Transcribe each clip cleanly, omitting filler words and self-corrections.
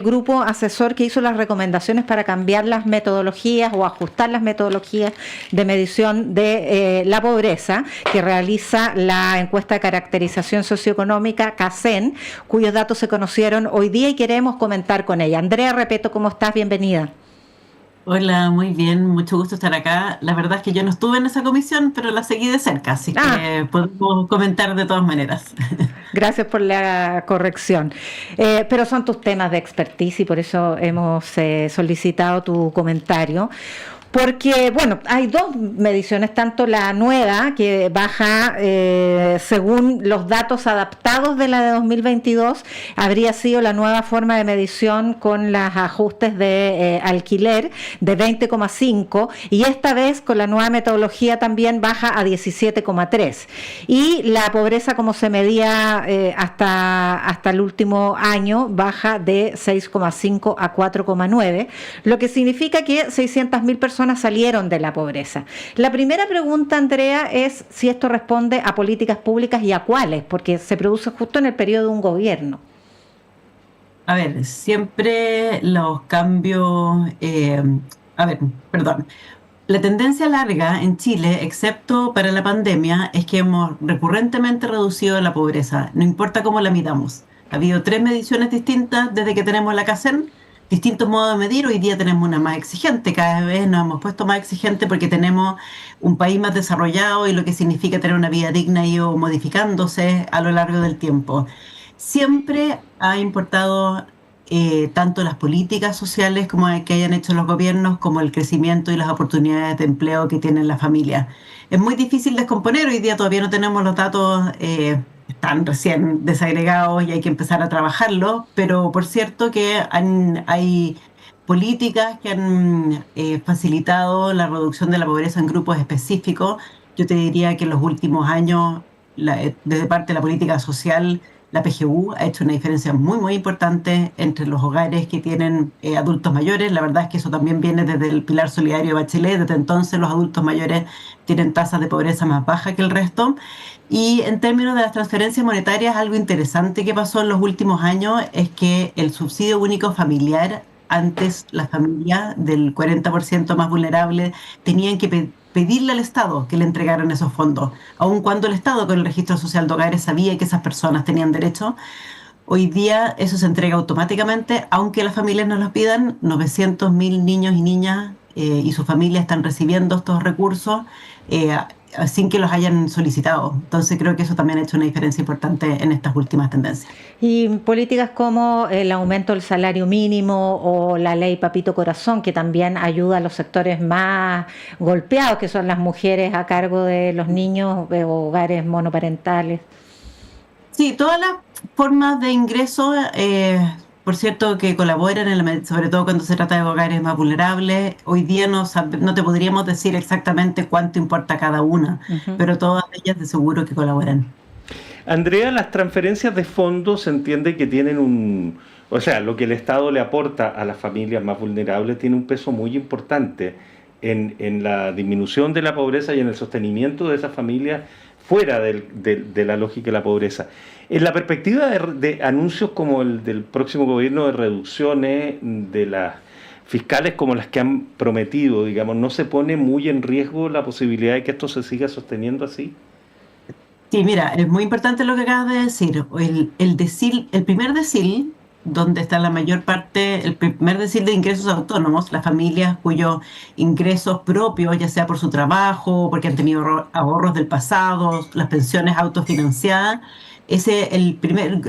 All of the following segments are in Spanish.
grupo asesor que hizo las recomendaciones para cambiar las metodologías o ajustar las metodologías de medición de la pobreza, que realiza la encuesta de caracterización socioeconómica CACEN, cuyos datos se conocieron hoy día y queremos comentar con ella. Andrea Repeto, ¿cómo estás? Bienvenida. Hola, muy bien, mucho gusto estar acá. La verdad es que yo no estuve en esa comisión, pero la seguí de cerca, así que podemos comentar de todas maneras. Gracias por la corrección. Pero son tus temas de expertise y por eso hemos solicitado tu comentario. Porque, bueno, hay dos mediciones, tanto la nueva, que baja según los datos adaptados de la de 2022, habría sido la nueva forma de medición con los ajustes de alquiler de 20,5, y esta vez con la nueva metodología también baja a 17,3. Y la pobreza, como se medía hasta el último año, baja de 6,5 a 4,9, lo que significa que 600.000 personas salieron de la pobreza. La primera pregunta, Andrea, es si esto responde a políticas públicas y a cuáles, porque se produce justo en el periodo de un gobierno. A ver, siempre los cambios, perdón. La tendencia larga en Chile, excepto para la pandemia, es que hemos recurrentemente reducido la pobreza, no importa cómo la midamos. Ha habido 3 mediciones distintas desde que tenemos la CACEN, distintos modos de medir. Hoy día tenemos una más exigente, cada vez nos hemos puesto más exigente porque tenemos un país más desarrollado y lo que significa tener una vida digna y modificándose a lo largo del tiempo. Siempre ha importado tanto las políticas sociales como que hayan hecho los gobiernos, como el crecimiento y las oportunidades de empleo que tienen las familias. Es muy difícil descomponer, hoy día todavía no tenemos los datos, están recién desagregados y hay que empezar a trabajarlos, pero por cierto que hay políticas que han facilitado la reducción de la pobreza en grupos específicos. Yo te diría que en los últimos años, desde parte de la política social, la PGU ha hecho una diferencia muy, muy importante entre los hogares que tienen adultos mayores. La verdad es que eso también viene desde el Pilar Solidario de Bachelet. Desde entonces los adultos mayores tienen tasas de pobreza más bajas que el resto. Y en términos de las transferencias monetarias, algo interesante que pasó en los últimos años es que el subsidio único familiar, antes las familias del 40% más vulnerables tenían que pedirle al Estado que le entregaran esos fondos, aun cuando el Estado con el registro social de hogares sabía que esas personas tenían derecho. Hoy día eso se entrega automáticamente, aunque las familias no los pidan. 900.000 niños y niñas y sus familias están recibiendo estos recursos sin que los hayan solicitado. Entonces creo que eso también ha hecho una diferencia importante en estas últimas tendencias. Y políticas como el aumento del salario mínimo o la ley Papito Corazón, que también ayuda a los sectores más golpeados, que son las mujeres a cargo de los niños de hogares monoparentales. Sí, todas las formas de ingreso, por cierto, que colaboran, sobre todo cuando se trata de hogares más vulnerables. Hoy día no te podríamos decir exactamente cuánto importa cada una, pero todas ellas de seguro que colaboran. Andrea, las transferencias de fondos se entiende que tienen o sea, lo que el Estado le aporta a las familias más vulnerables tiene un peso muy importante en la disminución de la pobreza y en el sostenimiento de esas familias fuera de la lógica de la pobreza. En la perspectiva de anuncios como el del próximo gobierno de reducciones de las fiscales como las que han prometido, digamos, ¿no se pone muy en riesgo la posibilidad de que esto se siga sosteniendo así? Sí, mira, es muy importante lo que acabas de decir. El primer decil, donde está la mayor parte, el primer decil de ingresos autónomos, las familias cuyos ingresos propios, ya sea por su trabajo, porque han tenido ahorros del pasado, las pensiones autofinanciadas, el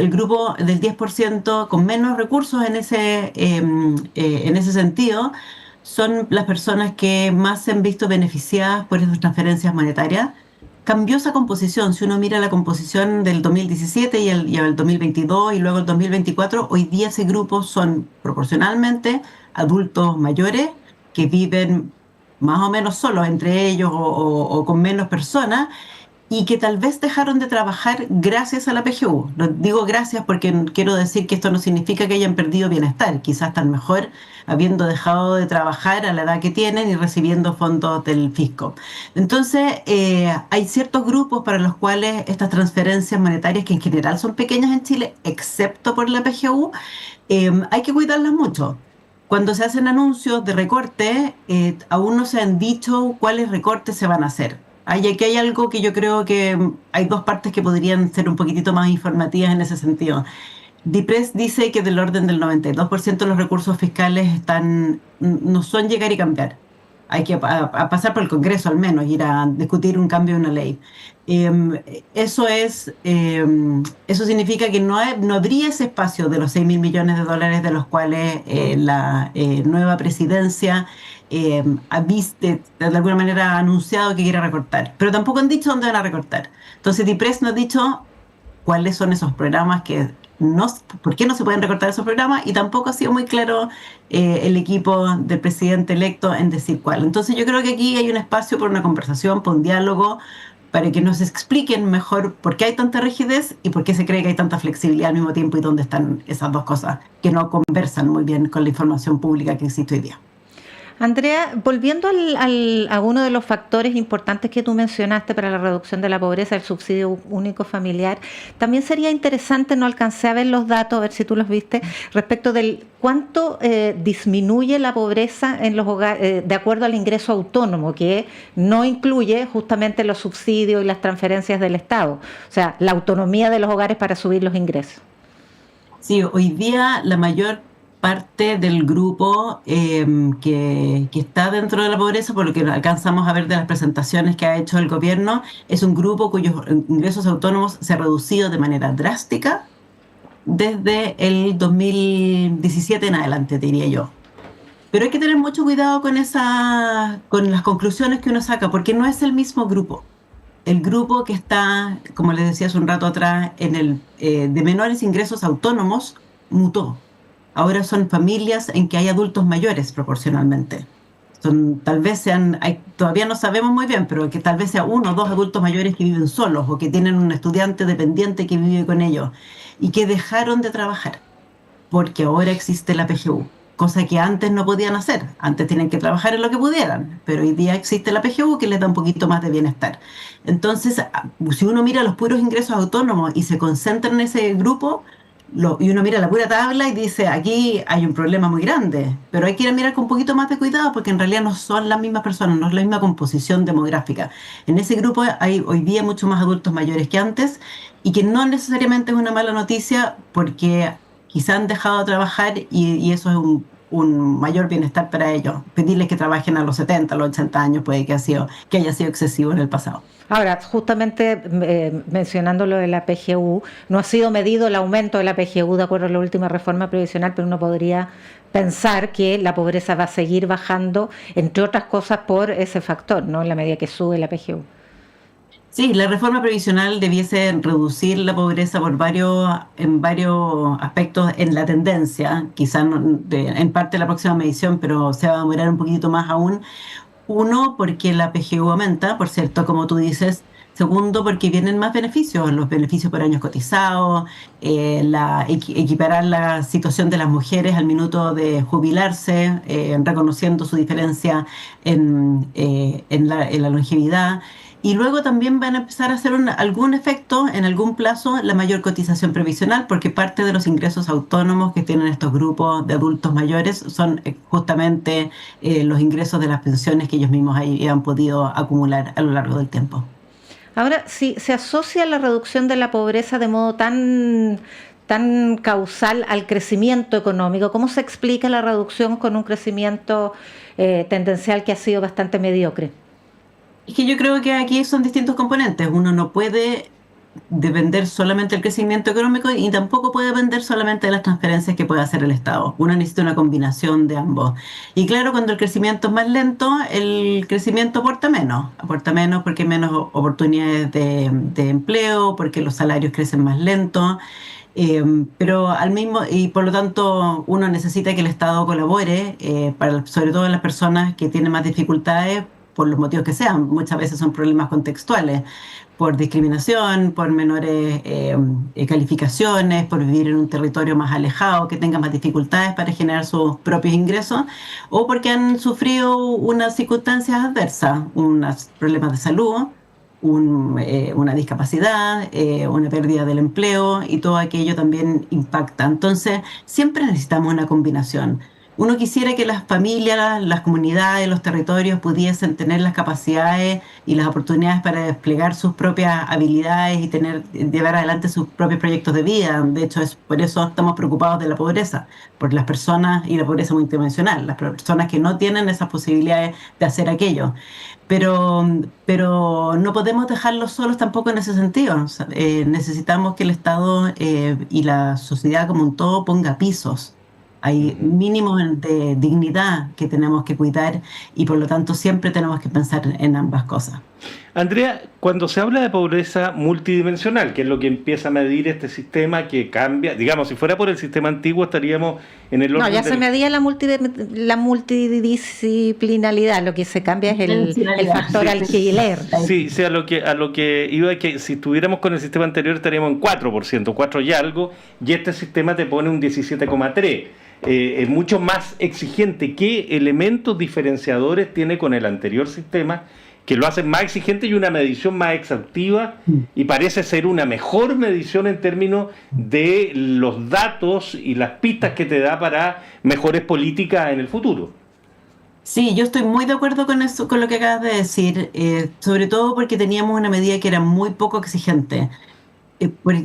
grupo del 10% con menos recursos en ese sentido, son las personas que más se han visto beneficiadas por esas transferencias monetarias. Cambió esa composición. Si uno mira la composición del 2017 y el 2022 y luego el 2024, hoy día ese grupo son proporcionalmente adultos mayores que viven más o menos solos entre ellos o con menos personas, y que tal vez dejaron de trabajar gracias a la PGU. Lo digo gracias porque quiero decir que esto no significa que hayan perdido bienestar, quizás están mejor habiendo dejado de trabajar a la edad que tienen y recibiendo fondos del fisco. Entonces, hay ciertos grupos para los cuales estas transferencias monetarias, que en general son pequeñas en Chile, excepto por la PGU, hay que cuidarlas mucho. Cuando se hacen anuncios de recorte, aún no se han dicho cuáles recortes se van a hacer. Aquí hay algo que yo creo que hay dos partes que podrían ser un poquitito más informativas en ese sentido. DIPRES dice que del orden del 92% de los recursos fiscales no son llegar y cambiar. Hay que pasar por el Congreso al menos, ir a discutir un cambio de una ley. Eso significa que no habría ese espacio de los 6.000 millones de dólares de los cuales la nueva presidencia de alguna manera ha anunciado que quiere recortar. Pero tampoco han dicho dónde van a recortar. Entonces DIPRES no ha dicho cuáles son esos programas por qué no se pueden recortar esos programas, y tampoco ha sido muy claro el equipo del presidente electo en decir cuál. Entonces yo creo que aquí hay un espacio por una conversación, por un diálogo, para que nos expliquen mejor por qué hay tanta rigidez y por qué se cree que hay tanta flexibilidad al mismo tiempo, y dónde están esas dos cosas que no conversan muy bien con la información pública que existe hoy día. Andrea, volviendo a uno de los factores importantes que tú mencionaste para la reducción de la pobreza, el subsidio único familiar, también sería interesante, no alcancé a ver los datos, a ver si tú los viste, respecto del cuánto disminuye la pobreza en los hogares de acuerdo al ingreso autónomo, que no incluye justamente los subsidios y las transferencias del Estado, o sea, la autonomía de los hogares para subir los ingresos. Sí, hoy día la mayor parte del grupo que está dentro de la pobreza, por lo que alcanzamos a ver de las presentaciones que ha hecho el gobierno, es un grupo cuyos ingresos autónomos se han reducido de manera drástica desde el 2017 en adelante, diría yo. Pero hay que tener mucho cuidado con las conclusiones que uno saca, porque no es el mismo grupo. El grupo que está, como les decía hace un rato atrás, de menores ingresos autónomos mutó. Ahora son familias en que hay adultos mayores proporcionalmente. Todavía no sabemos muy bien, pero que tal vez sea uno o dos adultos mayores que viven solos o que tienen un estudiante dependiente que vive con ellos y que dejaron de trabajar porque ahora existe la PGU, cosa que antes no podían hacer. Antes tenían que trabajar en lo que pudieran, pero hoy día existe la PGU que les da un poquito más de bienestar. Entonces, si uno mira los puros ingresos autónomos y se concentra en ese grupo, y uno mira la pura tabla y dice, aquí hay un problema muy grande, pero hay que ir a mirar con un poquito más de cuidado porque en realidad no son las mismas personas, no es la misma composición demográfica. En ese grupo hay hoy día mucho más adultos mayores que antes, y que no necesariamente es una mala noticia porque quizá han dejado de trabajar y eso es un mayor bienestar para ellos. Pedirles que trabajen a los 70, a los 80 años puede que haya sido excesivo en el pasado. Ahora, justamente mencionando lo de la PGU, no ha sido medido el aumento de la PGU de acuerdo a la última reforma previsional, pero uno podría pensar que la pobreza va a seguir bajando, entre otras cosas, por ese factor, ¿no? En la medida que sube la PGU. Sí, la reforma previsional debiese reducir la pobreza en varios aspectos en la tendencia, quizás en parte la próxima medición, pero se va a demorar un poquito más aún. Uno, porque la PGU aumenta, por cierto, como tú dices. Segundo, porque vienen más beneficios, los beneficios por años cotizados, equiparar la situación de las mujeres al minuto de jubilarse, reconociendo su diferencia en la longevidad. Y luego también van a empezar a hacer algún efecto, en algún plazo, la mayor cotización previsional, porque parte de los ingresos autónomos que tienen estos grupos de adultos mayores son justamente los ingresos de las pensiones que ellos mismos han podido acumular a lo largo del tiempo. Ahora, si se asocia la reducción de la pobreza de modo tan causal al crecimiento económico, ¿cómo se explica la reducción con un crecimiento tendencial que ha sido bastante mediocre? Es que yo creo que aquí son distintos componentes. Uno no puede depender solamente del crecimiento económico y tampoco puede depender solamente de las transferencias que puede hacer el Estado. Uno necesita una combinación de ambos. Y claro, cuando el crecimiento es más lento, el crecimiento aporta menos porque hay menos oportunidades de empleo, porque los salarios crecen más lento. Y por lo tanto uno necesita que el Estado colabore, sobre todo en las personas que tienen más dificultades, por los motivos que sean. Muchas veces son problemas contextuales, por discriminación, por menores calificaciones, por vivir en un territorio más alejado, que tengan más dificultades para generar sus propios ingresos, o porque han sufrido unas circunstancias adversas, unos problemas de salud, una discapacidad, una pérdida del empleo, y todo aquello también impacta. Entonces, siempre necesitamos una combinación. Uno quisiera que las familias, las comunidades, los territorios pudiesen tener las capacidades y las oportunidades para desplegar sus propias habilidades y llevar adelante sus propios proyectos de vida. De hecho, por eso estamos preocupados de la pobreza, por las personas y la pobreza multidimensional, las personas que no tienen esas posibilidades de hacer aquello. Pero no podemos dejarlos solos tampoco en ese sentido. O sea, necesitamos que el Estado y la sociedad como un todo ponga pisos. Hay mínimos de dignidad que tenemos que cuidar, y por lo tanto siempre tenemos que pensar en ambas cosas. Andrea, cuando se habla de pobreza multidimensional, que es lo que empieza a medir este sistema que cambia, digamos, si fuera por el sistema antiguo estaríamos en el orden. No, ya se medía la multidisciplinaridad, lo que se cambia es el factor alquiler. Sí, sí, a lo que iba, que si estuviéramos con el sistema anterior estaríamos en 4%, 4 y algo, y este sistema te pone un 17,3%. Es mucho más exigente. ¿Qué elementos diferenciadores tiene con el anterior sistema que lo hacen más exigente y una medición más exhaustiva, y parece ser una mejor medición en términos de los datos y las pistas que te da para mejores políticas en el futuro? Sí, yo estoy muy de acuerdo con eso, con lo que acabas de decir, sobre todo porque teníamos una medida que era muy poco exigente.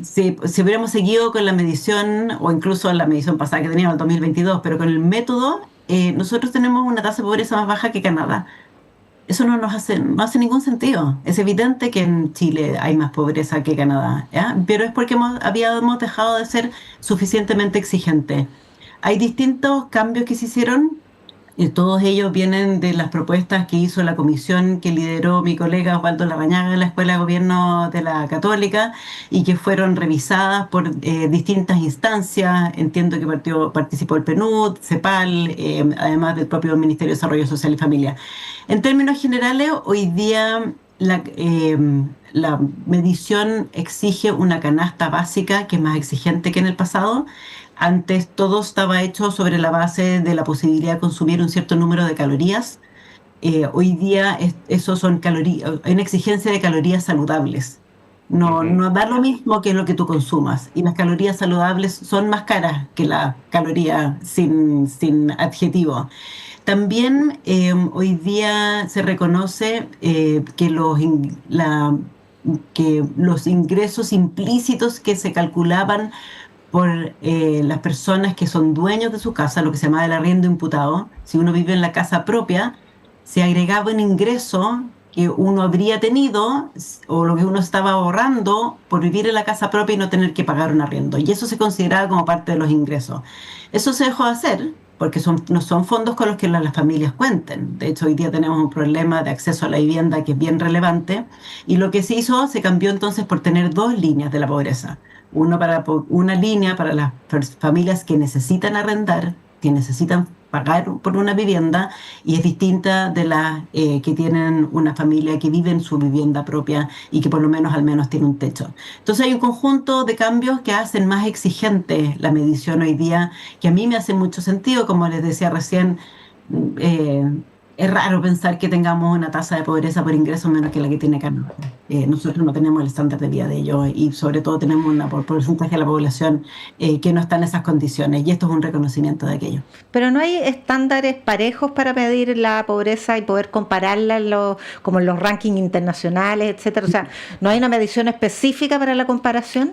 Si hubiéramos seguido con la medición, o incluso la medición pasada que teníamos en el 2022, pero con el método, nosotros tenemos una tasa de pobreza más baja que Canadá. Eso no hace ningún sentido. Es evidente que en Chile hay más pobreza que Canadá, ¿ya? Pero es porque habíamos dejado de ser suficientemente exigentes. Hay distintos cambios que se hicieron, y todos ellos vienen de las propuestas que hizo la comisión que lideró mi colega Osvaldo Larrañaga en la Escuela de Gobierno de la Católica, y que fueron revisadas por distintas instancias. Entiendo que participó el PNUD, CEPAL, además del propio Ministerio de Desarrollo Social y Familia. En términos generales, hoy día la medición exige una canasta básica que es más exigente que en el pasado. Antes todo estaba hecho sobre la base de la posibilidad de consumir un cierto número de calorías. Hoy día eso son calorías, hay una exigencia de calorías saludables. No da lo mismo que lo que tú consumas. Y las calorías saludables son más caras que la caloría sin adjetivo. También hoy día se reconoce que los ingresos implícitos que se calculaban por las personas que son dueños de su casa, lo que se llama el arriendo imputado, si uno vive en la casa propia, se agregaba un ingreso que uno habría tenido o lo que uno estaba ahorrando por vivir en la casa propia y no tener que pagar un arriendo. Y eso se consideraba como parte de los ingresos. Eso se dejó de hacer porque no son fondos con los que las familias cuenten. De hecho, hoy día tenemos un problema de acceso a la vivienda que es bien relevante. Y lo que se hizo, se cambió entonces por tener dos líneas de la pobreza. Una línea para las familias que necesitan arrendar, que necesitan pagar por una vivienda, y es distinta de las que tienen una familia que vive en su vivienda propia y que por lo menos al menos tiene un techo. Entonces hay un conjunto de cambios que hacen más exigente la medición hoy día, que a mí me hace mucho sentido. Como les decía recién, es raro pensar que tengamos una tasa de pobreza por ingreso menos que la que tiene Canadá. Nosotros no tenemos el estándar de vida de ellos, y sobre todo tenemos un porcentaje de la población que no está en esas condiciones, y esto es un reconocimiento de aquello. Pero no hay estándares parejos para medir la pobreza y poder compararla como en los rankings internacionales, etcétera. O sea, ¿no hay una medición específica para la comparación?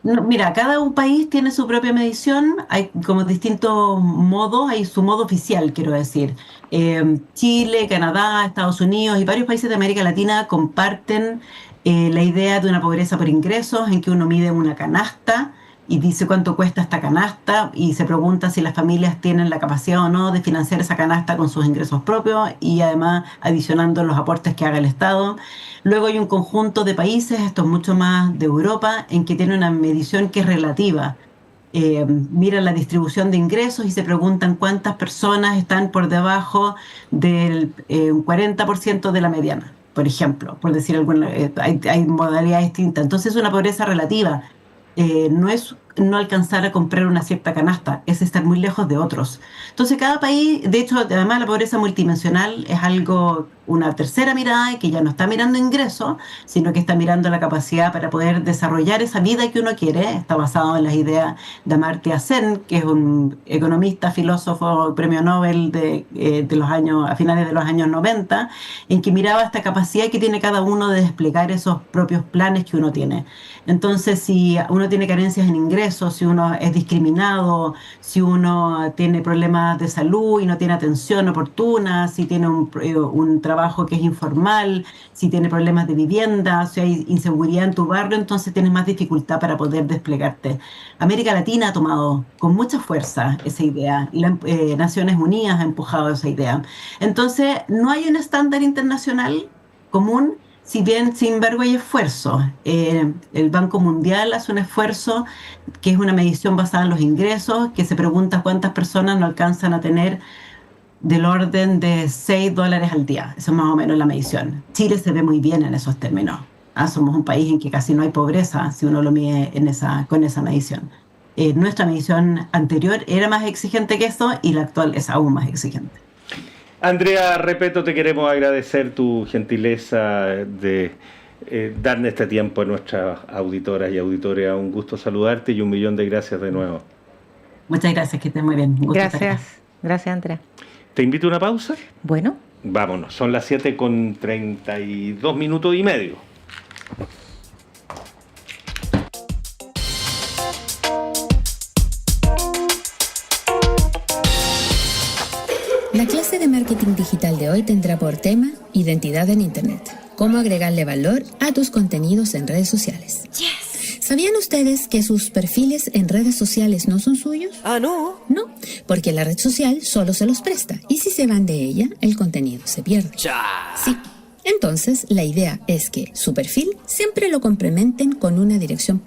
No, mira, cada un país tiene su propia medición, hay como distintos modos, hay su modo oficial, quiero decir. Chile, Canadá, Estados Unidos y varios países de América Latina comparten la idea de una pobreza por ingresos, en que uno mide una canasta y dice cuánto cuesta esta canasta, y se pregunta si las familias tienen la capacidad o no de financiar esa canasta con sus ingresos propios, y además adicionando los aportes que haga el Estado. Luego hay un conjunto de países, esto es mucho más de Europa, en que tiene una medición que es relativa. miran la distribución de ingresos y se preguntan cuántas personas están por debajo del 40% de la mediana, por ejemplo, por decir alguna, hay modalidades distintas. Entonces es una pobreza relativa. No es no alcanzar a comprar una cierta canasta, es estar muy lejos de otros. Entonces cada país, de hecho, además la pobreza multidimensional es algo, una tercera mirada que ya no está mirando ingresos, sino que está mirando la capacidad para poder desarrollar esa vida que uno quiere. Está basado en las ideas de Amartya Sen, que es un economista, filósofo, premio Nobel de los años, a finales de los años 90, en que miraba esta capacidad que tiene cada uno de desplegar esos propios planes que uno tiene. Entonces, si uno tiene carencias en ingresos, si uno es discriminado, si uno tiene problemas de salud y no tiene atención oportuna, si tiene un trabajo que es informal, si tiene problemas de vivienda, si hay inseguridad en tu barrio, entonces tienes más dificultad para poder desplegarte. América Latina ha tomado con mucha fuerza esa idea, Naciones Unidas ha empujado esa idea. Entonces, no hay un estándar internacional común. Si bien, sin embargo, hay esfuerzo. El Banco Mundial hace un esfuerzo que es una medición basada en los ingresos, que se pregunta cuántas personas no alcanzan a tener del orden de $6 al día. Eso es más o menos la medición. Chile se ve muy bien en esos términos. Somos un país en que casi no hay pobreza, si uno lo mide con esa medición. Nuestra medición anterior era más exigente que eso y la actual es aún más exigente. Andrea Repetto, te queremos agradecer tu gentileza de darle este tiempo a nuestras auditoras y auditores. Un gusto saludarte y 1.000.000 de gracias de nuevo. Muchas gracias, que estés muy bien. Gracias, Andrea. ¿Te invito a una pausa? Bueno. Vámonos, son las 7:32 minutos y medio. La clase de marketing digital de hoy tendrá por tema identidad en Internet. Cómo agregarle valor a tus contenidos en redes sociales. Yes. ¿Sabían ustedes que sus perfiles en redes sociales no son suyos? No. No, porque la red social solo se los presta y si se van de ella, el contenido se pierde. Sí. Entonces, la idea es que su perfil siempre lo complementen con una dirección